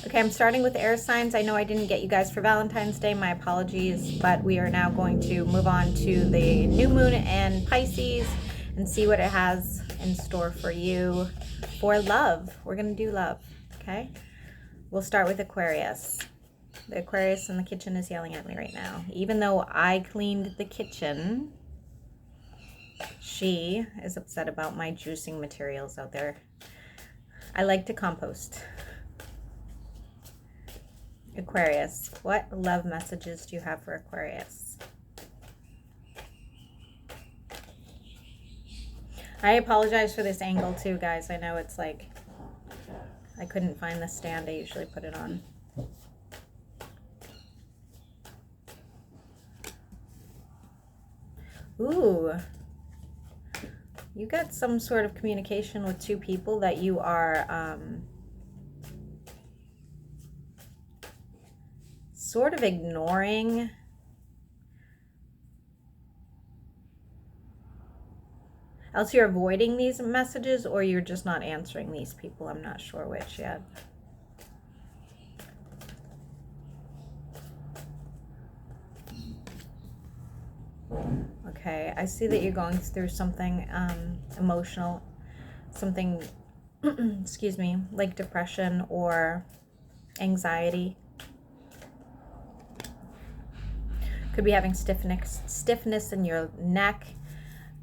Okay, I'm starting with air signs. I know I didn't get you guys for Valentine's Day. My apologies, but we are now going to move on to the new moon and Pisces and see what it has in store for you for love. We're going to do love, okay? We'll start with Aquarius. The Aquarius in the kitchen is yelling at me right now. Even though I cleaned the kitchen, she is upset about my juicing materials out there. I like to compost. Aquarius, what love messages do you have for Aquarius? I apologize for this angle too, guys. I know it's like I couldn't find the stand I usually put it on. Ooh, you got some sort of communication with two people that you are sort of ignoring. Else you're avoiding these messages, or you're just not answering these people. I'm not sure which yet. Okay, I see that you're going through something emotional, something, excuse me, like depression or anxiety. Could be having stiffness in your neck.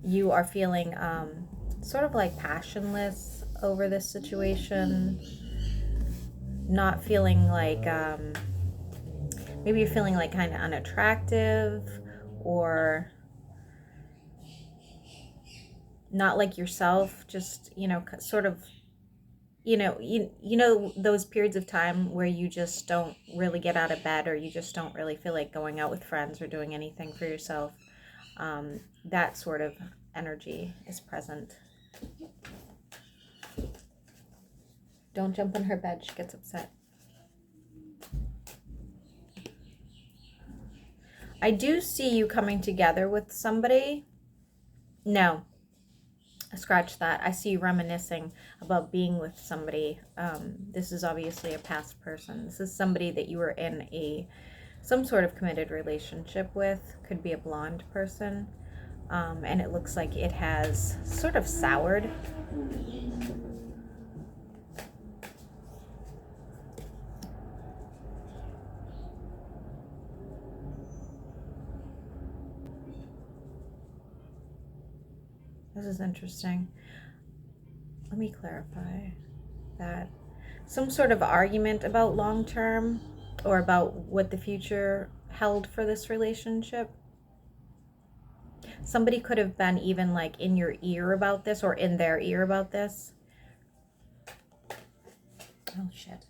You are feeling sort of like passionless over this situation. Not feeling like, maybe you're feeling like kind of unattractive or not like yourself. Just, you know, sort of, you know those periods of time where you just don't really get out of bed, or you just don't really feel like going out with friends or doing anything for yourself. That sort of energy is present. Don't jump on her bed, she gets upset. I do see you coming together with somebody. No, scratch that. I see you reminiscing about being with somebody. This is obviously a past person. This is somebody that you were in some sort of committed relationship with. Could be a blonde person. And it looks like it has sort of soured. This is interesting. Let me clarify that. Some sort of argument about long term or about what the future held for this relationship. Somebody could have been even like in your ear about this, or in their ear about this. Oh shit.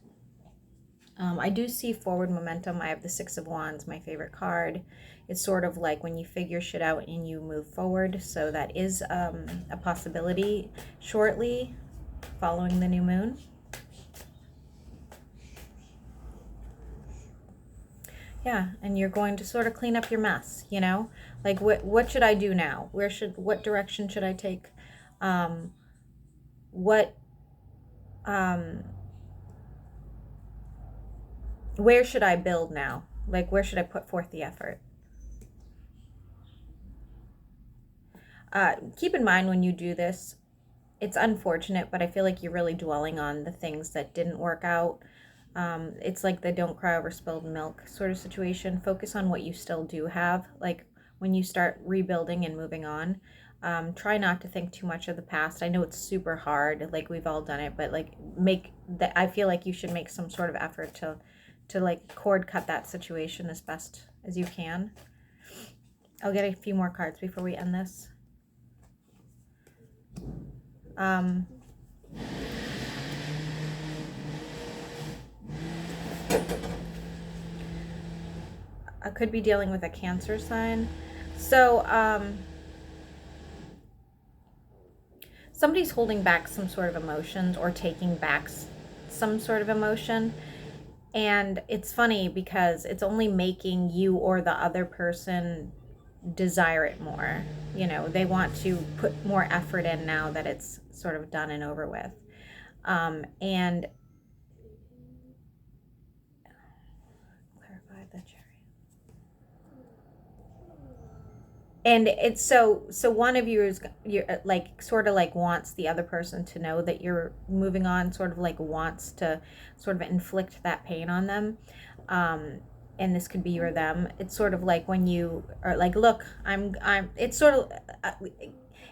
I do see forward momentum. I have the Six of Wands, my favorite card. It's sort of like when you figure shit out and you move forward. So that is a possibility shortly following the new moon. Yeah, and you're going to sort of clean up your mess, you know? Like, what should I do now? What direction should I take? Where should I build now? Like, where should I put forth the effort? Keep in mind when you do this, it's unfortunate, but I feel like you're really dwelling on the things that didn't work out. It's like the don't cry over spilled milk sort of situation. Focus on what you still do have. Like when you start rebuilding and moving on, try not to think too much of the past. I know it's super hard, like we've all done it, but like I feel like you should make some sort of effort to like cord cut that situation as best as you can. I'll get a few more cards before we end this. I could be dealing with a Cancer sign. So, somebody's holding back some sort of emotions or taking back some sort of emotion. And it's funny because it's only making you or the other person desire it more. You know, they want to put more effort in now that it's sort of done and over with. And And it's so one of you is, you're like sort of like wants the other person to know that you're moving on, sort of like wants to sort of inflict that pain on them. um and this could be you or them. It's sort of like when you are like, look, I'm it's sort of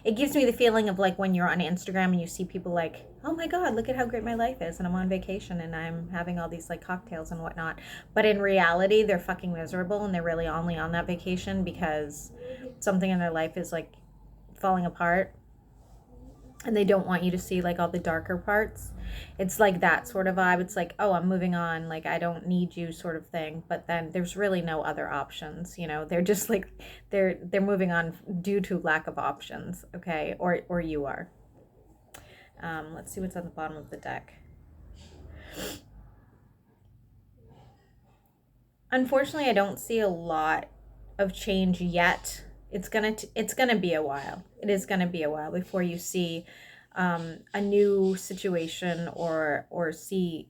it gives me the feeling of like when you're on Instagram and you see people like, oh my God, look at how great my life is, and I'm on vacation and I'm having all these like cocktails and whatnot. But in reality, they're fucking miserable, and they're really only on that vacation because something in their life is like falling apart, and they don't want you to see like all the darker parts. It's like that sort of vibe. It's like, oh, I'm moving on, like I don't need you sort of thing. But then there's really no other options, you know. They're just like they're moving on due to lack of options, okay? Or you are. Let's see what's on the bottom of the deck. Unfortunately, I don't see a lot of change yet. It's gonna be a while. It is gonna be a while before you see a new situation, or see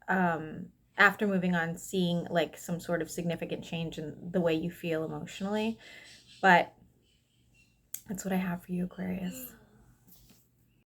after moving on, seeing like some sort of significant change in the way you feel emotionally. But that's what I have for you, Aquarius.